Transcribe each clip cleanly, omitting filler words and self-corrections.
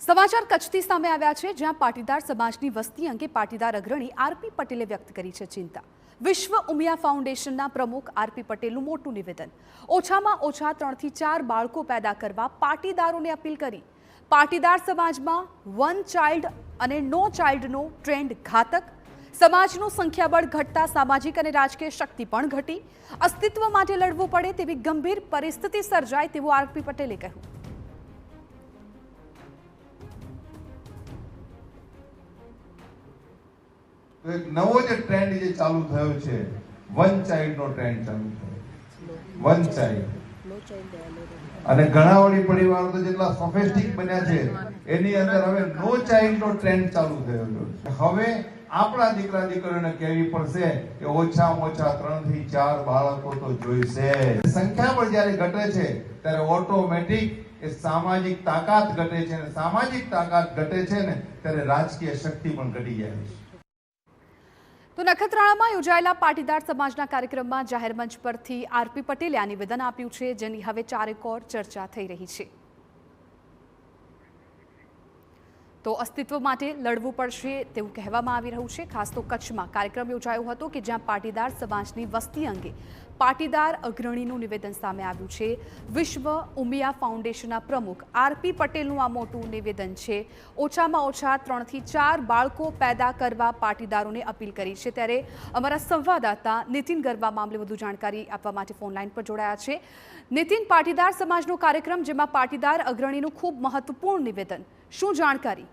સમાચાર કચ્છથી સામે આવ્યા છે, જ્યાં પાટીદાર સમાજની વસ્તી અંગે પાટીદાર અગ્રણી આરપી પટેલે વ્યક્ત કરી છે ચિંતા। વિશ્વ ઉમિયા ફાઉન્ડેશનના પ્રમુખ આરપી પટેલનું મોટું નિવેદન। ઓછામાં ઓછા 3 થી 4 બાળકો પેદા કરવા પાટીદારોને અપીલ કરી। પાટીદાર સમાજમાં વન ચાઇલ્ડ અને નો ચાઇલ્ડનો ટ્રેન્ડ ઘાતક। સમાજનું સંખ્યાબળ ઘટતા સામાજિક અને રાજકીય શક્તિ પણ ઘટી। અસ્તિત્વ માટે લડવું પડે તેવી ગંભીર પરિસ્થિતિ સર્જાય તેવું આરપી પટેલે કહ્યું। तो एक नवो जो ट्रेंड ये चालू थयो छे वन चाइल्ड नो ट्रेंड चालू थयो वन चाइल्ड અને ઘણાવડી પરિવારો તો જેટલા સોફિસ્ટિક બન્યા છે એની અંદર હવે નો ચાઇલ્ડ નો ટ્રેન્ડ ચાલુ થયો છે। હવે આપણા દીકરા દીકરીઓને કહેવી પડશે કે ઓછામાં ઓછા 3 થી 4 બાળકો તો જોઈશે। સંખ્યાબળ જ્યારે ઘટે છે ત્યારે ઓટોમેટિક એ સામાજિક તાકાત ઘટે છે અને સામાજિક તાકાત ઘટે છે ને ત્યારે રાજકીય શક્તિ પણ ઘટી જાય છે। તો નખત્રાણામાં યોજાયેલા પાટીદાર સમાજના કાર્યક્રમમાં જાહેર મંચ પરથી આરપી પટેલે આ નિવેદન આપ્યું છે, જેની હવે ચારેકોર ચર્ચા થઈ રહી છે। તો અસ્તિત્વ માટે લડવું પડશે તેવું કહેવામાં આવી રહ્યું છે। ખાસ તો કચ્છમાં કાર્યક્રમ યોજાયો હતો કે જ્યાં પાટીદાર સમાજની વસ્તી અંગે પાટીદાર અગ્રણીનું નિવેદન સામે આવ્યું છે। વિશ્વ ઉમિયા ફાઉન્ડેશનના પ્રમુખ આરપી પટેલનું આ મોટું નિવેદન છે। ઓછામાં ઓછા 3 થી 4 બાળકો પેદા કરવા પાટીદારોને અપીલ કરી છે। ત્યારે અમારા સંવાદદાતા નીતિન ગરવા મામલે વધુ જાણકારી આપવા માટે ફોનલાઈન પર જોડાયા છે। નીતિન, પાટીદાર સમાજનો કાર્યક્રમ જેમાં પાટીદાર અગ્રણીનું ખૂબ મહત્વપૂર્ણ નિવેદન, શું જાણકારી?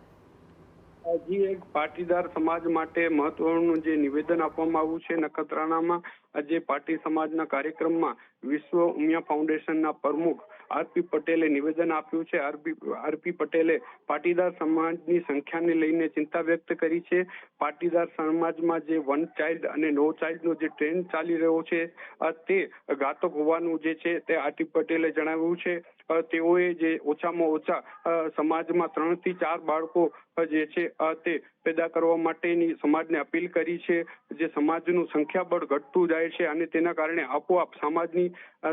જી, એક પાટીદાર સમાજ માટે મહત્વનું જે નિવેદન આપવામાં આવ્યું છે નખત્રાણામાં આજે પાટી સમાજના કાર્યક્રમમાં વિશ્વ ઉમિયા ફાઉન્ડેશનના પ્રમુખ આરપી પટેલે નિવેદન આપ્યું છે। આરપી પટેલે પાટીદાર સમાજની સંખ્યાને લઈને ચિંતા વ્યક્ત કરી છે। પાટીદાર સમાજમાં જે વન ચાઇલ્ડ અને નો ચાઇલ્ડનો જે ટ્રેન્ડ ચાલી રહ્યો છે તે ઘાતક હોવાનું જે છે તે આરપી પટેલે જણાવ્યું છે। તેઓએ જે ઓછામાં ઓછા સમાજમાં 3 થી 4 બાળકો જે છે તે પેદા કરવા માટેની સમાજને અપીલ કરી છે। જે સમાજનું સંખ્યાબળ ઘટતું જાય છે અને તેના કારણે આપોઆપ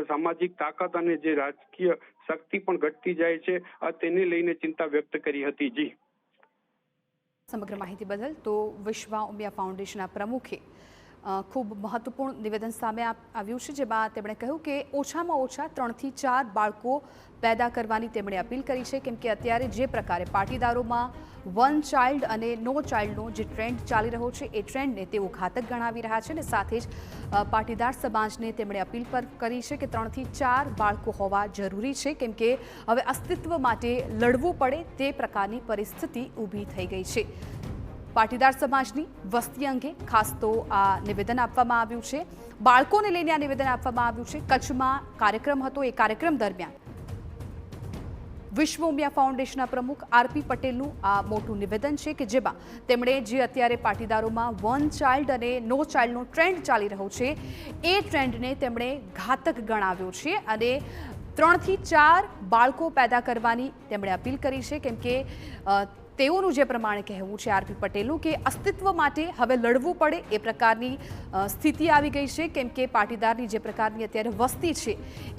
સામાજિક તાકાત અને જે રાજકીય શક્તિ પણ ઘટતી જાય છે, તેને લઈને ચિંતા વ્યક્ત કરી હતી। જી, સમગ્ર માહિતી બદલ। તો વિશ્વ ઉમિયા ફાઉન્ડેશનના પ્રમુખે ખૂબ મહત્વપૂર્ણ નિવેદન સામે આવ્યું છે, જેમાં તેમણે કહ્યું કે ઓછામાં ઓછા 3 થી 4 બાળકો પેદા કરવાની તેમણે અપીલ કરી છે, કેમ કે અત્યારે જે પ્રકારે પાટીદારોમાં વન ચાઇલ્ડ અને નો ચાઇલ્ડનો જે ટ્રેન્ડ ચાલી રહ્યો છે એ ટ્રેન્ડને તેઓ ઘાતક ગણાવી રહ્યા છે અને સાથે જ પાટીદાર સમાજને તેમણે અપીલ પર કરી છે કે 3 થી 4 બાળકો હોવા જરૂરી છે, કેમ કે હવે અસ્તિત્વ માટે લડવું પડે તે પ્રકારની પરિસ્થિતિ ઊભી થઈ ગઈ છે। પાટીદાર સમાજની વસ્તી અંગે ખાસ તો આ નિવેદન આપવામાં આવ્યું છે। બાળકોને લઈને આ નિવેદન આપવામાં આવ્યું છે। કચ્છમાં કાર્યક્રમ હતો, એ કાર્યક્રમ દરમિયાન વિશ્વ ઉમિયા ફાઉન્ડેશનના પ્રમુખ આરપી પટેલનું આ મોટું નિવેદન છે કે જેમાં તેમણે જે અત્યારે પાટીદારોમાં વન ચાઇલ્ડ અને નો ચાઇલ્ડનો ટ્રેન્ડ ચાલી રહ્યો છે એ ટ્રેન્ડને તેમણે ઘાતક ગણાવ્યો છે અને 3 થી 4 બાળકો પેદા કરવાની તેમણે અપીલ કરી છે, કેમ કે તેઓનું જે પ્રમાણે કહેવું છે આરપી પટેલનું કે અસ્તિત્વ માટે હવે લડવું પડે એ પ્રકારની સ્થિતિ આવી ગઈ છે, કેમ કે પાટીદારની જે પ્રકારની અત્યારે વસ્તી છે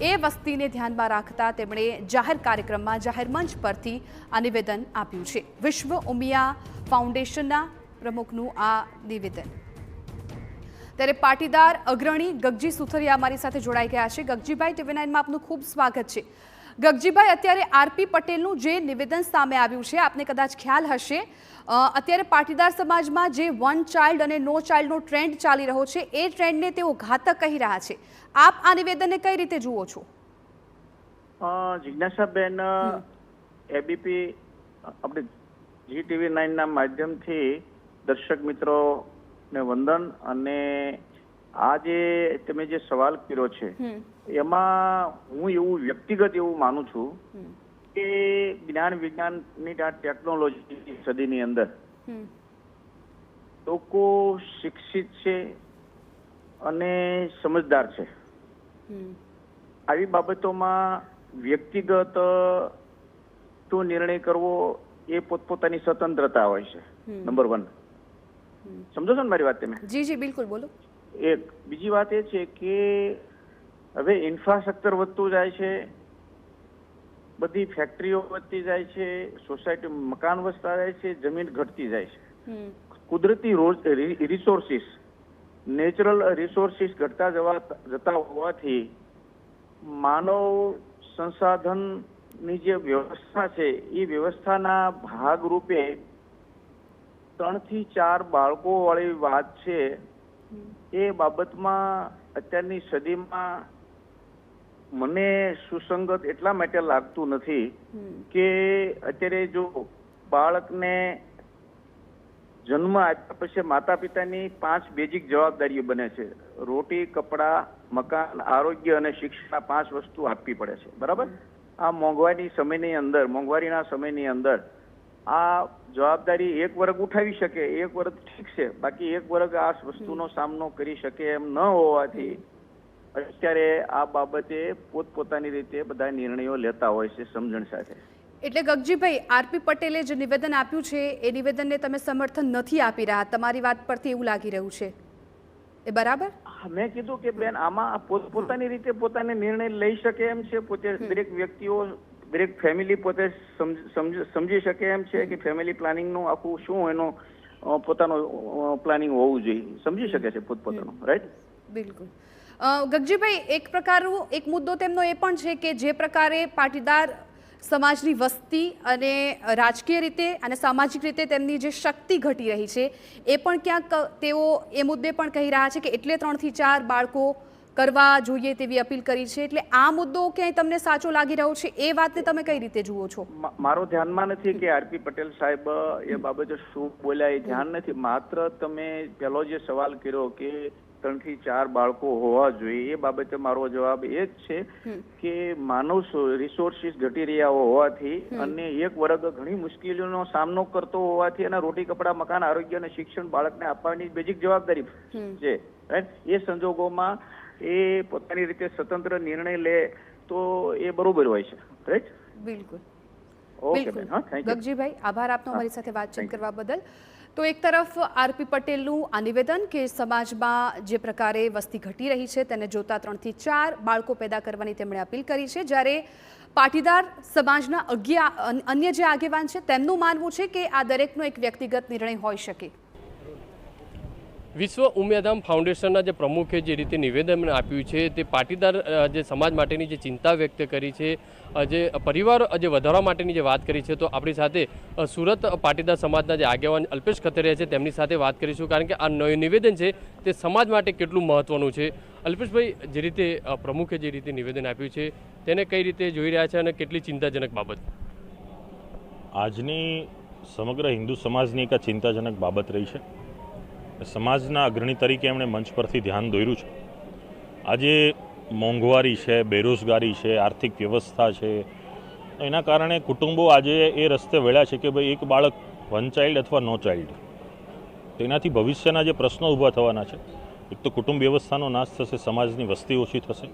એ વસ્તીને ધ્યાનમાં રાખતા તેમણે જાહેર કાર્યક્રમમાં જાહેર મંચ પરથી આ નિવેદન આપ્યું છે। વિશ્વ ઉમિયા ફાઉન્ડેશનના પ્રમુખનું આ નિવેદન। ત્યારે પાટીદાર અગ્રણી ગગજી સુથરિયા અમારી સાથે જોડાઈ ગયા છે। ગગજીભાઈ, TV9માં આપનું ખૂબ સ્વાગત છે। ગગજીભાઈ, અત્યારે આરપી પટેલનું જે નિવેદન સામે આવ્યું છે, આપને કદાચ ખ્યાલ હશે, અત્યારે પાટીદાર સમાજમાં જે વન ચાઇલ્ડ અને નો ચાઇલ્ડનો ટ્રેન્ડ ચાલી રહ્યો છે એ ટ્રેન્ડને તેઓ ઘાતક કહી રહ્યા છે। આપ આ નિવેદનને કઈ રીતે જુઓ છો? જિજ્ઞાસાબેન, એબીપી આપણે GTV9ના માધ્યમથી દર્શક મિત્રોને વંદન। અને આ જે તમે જે સવાલ કર્યો છે એમાં હું એવું વ્યક્તિગત એવું માનું છું કે જ્ઞાન વિજ્ઞાનની આ ટેકનોલોજી સદીની અંદર લોકો શિક્ષિત છે અને સમજદાર છે। આવી બાબતોમાં વ્યક્તિગત તો નિર્ણય કરવો એ પોતપોતાની સ્વતંત્રતા હોય છે, નંબર 1। સમજો છો ને મારી વાત તમે? જી જી, બિલકુલ, બોલો। એક બીજી વાત એ છે કે હવે ઇન્ફ્રાસ્ટ્રક્ચર વધતું જાય છે, બધી ફેક્ટરીઓ વધતી જાય છે, સોસાયટી મકાન વધતા જાય છે, જમીન ઘટતી જાય છે. કુદરતી રિસોર્સિસ, નેચરલ રિસોર્સિસ ઘટતા જતા હોવાથી માનવ સંસાધનની જે વ્યવસ્થા છે એ વ્યવસ્થાના ભાગરૂપે 3 થી 4 બાળકો વાળી વાત છે. એ બાબતમાં અત્યારની સદીમાં મને સુસંગત એટલા માટે લાગતું નથી કે અત્યારે જો બાળકને જન્મ આપ્યા પછી માતા પિતાની 5 બેઝિક જવાબદારીઓ બને છે. રોટી, કપડાં, મકાન, આરોગ્ય અને શિક્ષણ, 5 વસ્તુ આપવી પડે છે. બરાબર? આ મોંઘવારીના સમયની અંદર આ જવાબદારી એક વર્ગ ઉઠાવી શકે, એક વર્ગ ઠીક છે, બાકી એક વર્ગ આ વસ્તુનો સામનો કરી શકે એમ ન હોવાથી અત્યારે આ બાબતે પોતપોતાની રીતે બધા નિર્ણયો લેતા હોય છે સમજણ સાથે. એટલે ગગજીભાઈ, આરપી પટેલે જે નિવેદન આપ્યું છે એ નિવેદનને તમે સમર્થન નથી આપી રહ્યા, તમારી વાત પરથી એવું લાગી રહ્યું છે, એ બરાબર? મેં કીધું કે બેન, આમાં પોતપોતાની રીતે પોતાને નિર્ણય લઈ શકે એમ છે. પોતે દરેક વ્યક્તિઓ, દરેક ફેમિલી પોતે સમજી શકે એમ છે કે ફેમિલી પ્લાનિંગનું આખું શું એનો પોતાનો પ્લાનિંગ હોવું જોઈએ, સમજી શકે છે પોતપોતાનું. રાઈટ? બિલકુલ. ગગજીભાઈ, એક પ્રકારનો એક મુદ્દો તેમનો એ પણ છે કે જે પ્રકારે પાટીદાર સમાજની વસ્તી અને રાજકીય રીતે અને સામાજિક રીતે તેમની જે શક્તિ ઘટી રહી છે એ પણ ક્યાંક તેઓ એ મુદ્દે પણ કહી રહ્યા છે કે એટલે 3 થી 4 બાળકો કરવા જોઈએ તેવી અપીલ કરી છે. એટલે આ મુદ્દો ક્યાંય તમને સાચો લાગી રહ્યો છે, એ વાતને તમે કઈ રીતે જુઓ છો? મારો ધ્યાનમાં નથી કે આરપી પટેલ સાહેબ એ બાબતે શું બોલ્યા, એ ધ્યાન નથી. માત્ર તમે પહેલો જે સવાલ કર્યો કે 3 થી 4 બાળકો હોવા જોઈએ, એ બાબતે મારો જવાબ એ જ છે કે માનવ રિસોર્સિસ ઘટી રહ્યા હોવાથી અને એક વર્ગ ઘણી મુશ્કેલીઓનો સામનો કરતો હોવાથી અને રોટી, કપડા, મકાન, આરોગ્ય અને શિક્ષણ બાળકને આપવાની બેઝિક જવાબદારી છે. રાઈટ? એ સંજોગોમાં એ પોતાની રીતે સ્વતંત્ર નિર્ણય લે તો એ બરોબર હોય છે. રાઈટ? બિલકુલ. ઓકે બેન, હા, થેન્ક યુ. ગગજીભાઈ, આભાર આપનો અમારી સાથે વાતચીત કરવા બદલ. તો એક તરફ આરપી પટેલનું આ નિવેદન કે સમાજમાં જે પ્રકારે વસ્તી ઘટી રહી છે તેને જોતા 3 થી 4 બાળકો પેદા કરવાની તેમણે અપીલ કરી છે, જ્યારે પાટીદાર સમાજના અન્ય જે આગેવાન છે તેમનું માનવું છે કે આ દરેકનો એક વ્યક્તિગત નિર્ણય હોઈ શકે. વિશ્વ ઉમિયાધામ ફાઉન્ડેશનના જે પ્રમુખે જે રીતે નિવેદન આપ્યું છે તે પાટીદાર જે સમાજ માટેની જે ચિંતા વ્યક્ત કરી છે, જે પરિવાર જે વધારવા માટેની જે વાત કરી છે, તો આપણી સાથે સુરત પાટીદાર સમાજના જે આગેવાન અલ્પેશ ખતરિયા છે તેમની સાથે વાત કરીશું, કારણ કે આ નિવેદન છે તે સમાજ માટે કેટલું મહત્વનું છે. અલ્પેશભાઈ, જે રીતે પ્રમુખે જે રીતે નિવેદન આપ્યું છે તેને કઈ રીતે જોઈ રહ્યા છે અને કેટલી ચિંતાજનક બાબત? આજની સમગ્ર હિન્દુ સમાજની એક ચિંતાજનક બાબત રહી છે. સમાજના અગ્રણી તરીકે એમણે મંચ પરથી ધ્યાન દોર્યું છે. આજે મોંઘવારી છે, બેરોજગારી છે, આર્થિક વ્યવસ્થા છે, એના કારણે કુટુંબો આજે એ રસ્તે વળ્યા છે કે ભાઈ એક બાળક, 1 ચાઇલ્ડ અથવા નો ચાઇલ્ડ. તેનાથી ભવિષ્યના જે પ્રશ્નો ઊભા થવાના છે, એક તો કુટુંબ વ્યવસ્થાનો નાશ થશે, સમાજની વસ્તી ઓછી થશે.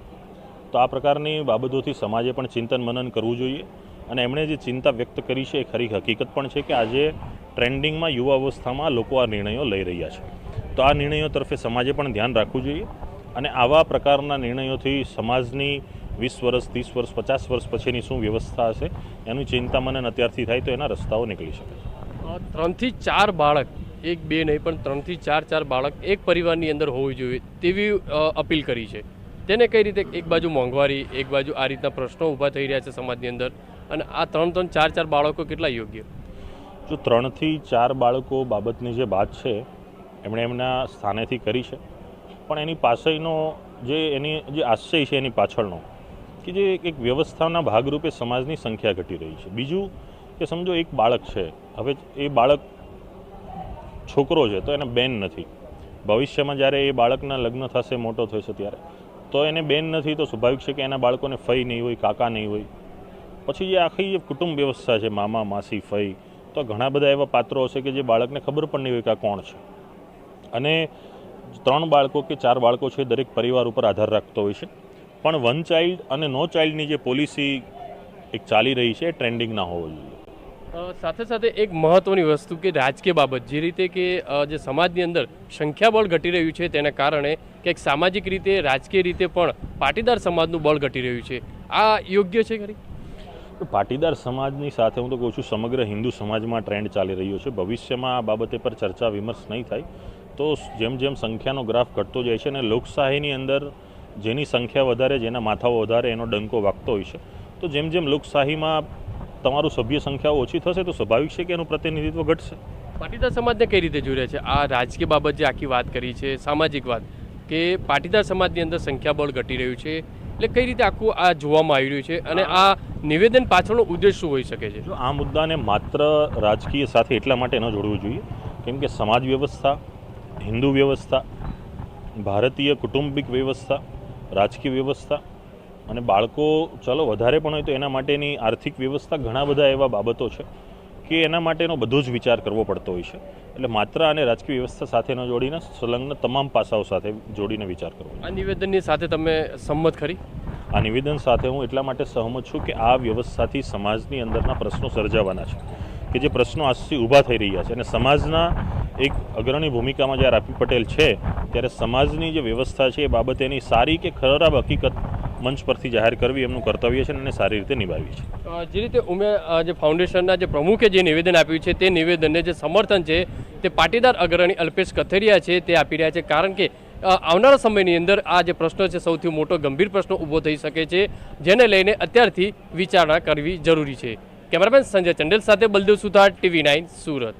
તો આ પ્રકારની બાબતોથી સમાજે પણ ચિંતન મનન કરવું જોઈએ. અને એમણે જે ચિંતા વ્યક્ત કરી છે એ ખરી હકીકત પણ છે કે આજે ટ્રેન્ડિંગમાં યુવા અવસ્થામાં લોકો આ નિર્ણયો લઈ રહ્યા છે. તો આ નિર્ણયો તરફે સમાજે પણ ધ્યાન રાખવું જોઈએ અને આવા પ્રકારના નિર્ણયોથી સમાજની 20 વર્ષ, 30 વર્ષ, 50 વર્ષ પછીની શું વ્યવસ્થા હશે એનું ચિંતા મનન અત્યારથી થાય તો એના રસ્તાઓ નીકળી શકે છે. 3 થી 4 બાળક, 1 2 નહીં પણ 3 થી 4 બાળક એક પરિવારની અંદર હોવું જોઈએ તેવી અપીલ કરી છે. તેને કઈ રીતે, એક બાજુ મોંઘવારી, એક બાજુ આ રીતના પ્રશ્નો ઊભા થઈ રહ્યા છે સમાજની અંદર, અને આ 3 4 બાળકો કેટલા યોગ્ય? જો 3 થી 4 બાળકો બાબતની જે વાત છે એમણે એમના સ્થાનેથી કરી છે, પણ એની પાછળનો એની જે આશય છે એની પાછળનો કે જે એક વ્યવસ્થાના ભાગરૂપે સમાજની સંખ્યા ઘટી રહી છે. બીજું કે સમજો એક બાળક છે, હવે એ બાળક છોકરો છે તો એને બેન નથી. ભવિષ્યમાં જ્યારે એ બાળકના લગ્ન થશે, મોટો થશે ત્યારે તો એને બેન નથી તો સ્વાભાવિક છે કે એના બાળકોને ફઈ નહીં હોય, કાકા નહીં હોય. પછી જે આખી જે કુટુંબ વ્યવસ્થા છે, મામા, માસી, ફઈ, તો ઘણા બધા એવા પાત્રો હશે કે જે બાળકને ખબર પણ નહીં હોય કે આ કોણ છે. અને 3 બાળકો કે 4 બાળકો છે દરેક પરિવાર ઉપર આધાર રાખતો હોય છે, પણ 1 ચાઇલ્ડ અને નો ચાઇલ્ડની જે પોલિસી એક ચાલી રહી છે એ ટ્રેન્ડિંગ ના હોવો જોઈએ. સાથે સાથે એક મહત્વની વસ્તુ કે રાજકીય બાબત, જે રીતે કે જે સમાજની અંદર સંખ્યાબળ ઘટી રહ્યું છે તેના કારણે કંઈક સામાજિક રીતે, રાજકીય રીતે પણ પાટીદાર સમાજનું બળ ઘટી રહ્યું છે. આ યોગ્ય છે ખરી? પાટીદાર સમાજની સાથે હું તો કહું છું સમગ્ર હિન્દુ સમાજમાં ટ્રેન્ડ ચાલી રહ્યો છે. ભવિષ્યમાં આ બાબતે પર ચર્ચા વિમર્શ નહીં થાય તો જેમ જેમ સંખ્યાનો ગ્રાફ ઘટતો જાય છે અને લોકશાહીની અંદર જેની સંખ્યા વધારે, જેના માથાઓ વધારે, એનો ડંકો વાગતો હોય છે. તો જેમ જેમ લોકશાહીમાં તમારું સભ્ય સંખ્યાઓ ઓછી થશે તો સ્વાભાવિક છે કે એનું પ્રતિનિધિત્વ ઘટશે. પાટીદાર સમાજને કઈ રીતે જોઈ રહ્યા છે? આ રાજકીય બાબત જે આખી વાત કરી છે, સામાજિક વાત, કે પાટીદાર સમાજની અંદર સંખ્યાબળ ઘટી રહ્યું છે, એટલે કઈ રીતે આખું આ જોવામાં આવી રહ્યું છે અને આ નિવેદન પાછળનો ઉદ્દેશ શું હોઈ શકે છે? જો આ મુદ્દાને માત્ર રાજકીય સાથે એટલા માટે ન જોડવું જોઈએ કેમ કે સમાજ વ્યવસ્થા, હિન્દુ વ્યવસ્થા, ભારતીય કુટુંબિક વ્યવસ્થા, રાજકીય વ્યવસ્થા અને બાળકો ચાલો વધારે પણ હોય તો એના માટેની આર્થિક વ્યવસ્થા, ઘણા બધા એવા બાબતો છે કે એના માટેનો બધો જ વિચાર કરવો પડતો હોય છે. એટલે માત્ર આને રાજકીય વ્યવસ્થા સાથે ન જોડીને સંલગ્ન તમામ પાસાઓ સાથે જોડીને વિચાર કરવો. આ નિવેદનની સાથે તમે સંમત ખરી? આ નિવેદન સાથે હું એટલા માટે સહમત છું કે આ વ્યવસ્થાથી સમાજની અંદરના પ્રશ્નો સર્જાવાના છે કે જે પ્રશ્નો આજથી ઊભા થઈ રહ્યા છે અને સમાજના એક અગ્રણી ભૂમિકામાં જ્યારે આરપી પટેલ છે ત્યારે સમાજની જે વ્યવસ્થા છે એ બાબતેની સારી કે ખરાબ હકીકત મંચ પરથી જાહેર કરવી એમનું કર્તવ્ય છે અને સારી રીતે નિભાવી છે. જે રીતે જે ફાઉન્ડેશનના જે પ્રમુખે જે નિવેદન આપ્યું છે તે નિવેદનને જે સમર્થન છે તે પાટીદાર અગ્રણી અલ્પેશ કથિરિયા છે તે આપી રહ્યા છે, કારણ કે આવનારા સમયની અંદર આ જે પ્રશ્ન છે સૌથી મોટો ગંભીર પ્રશ્ન ઊભો થઈ શકે છે, જેને લઈને અત્યારથી વિચારણા કરવી જરૂરી છે. કેમેરામેન સંજય ચંડેલ સાથે બલદેવ સુથાર, TV9 સુરત.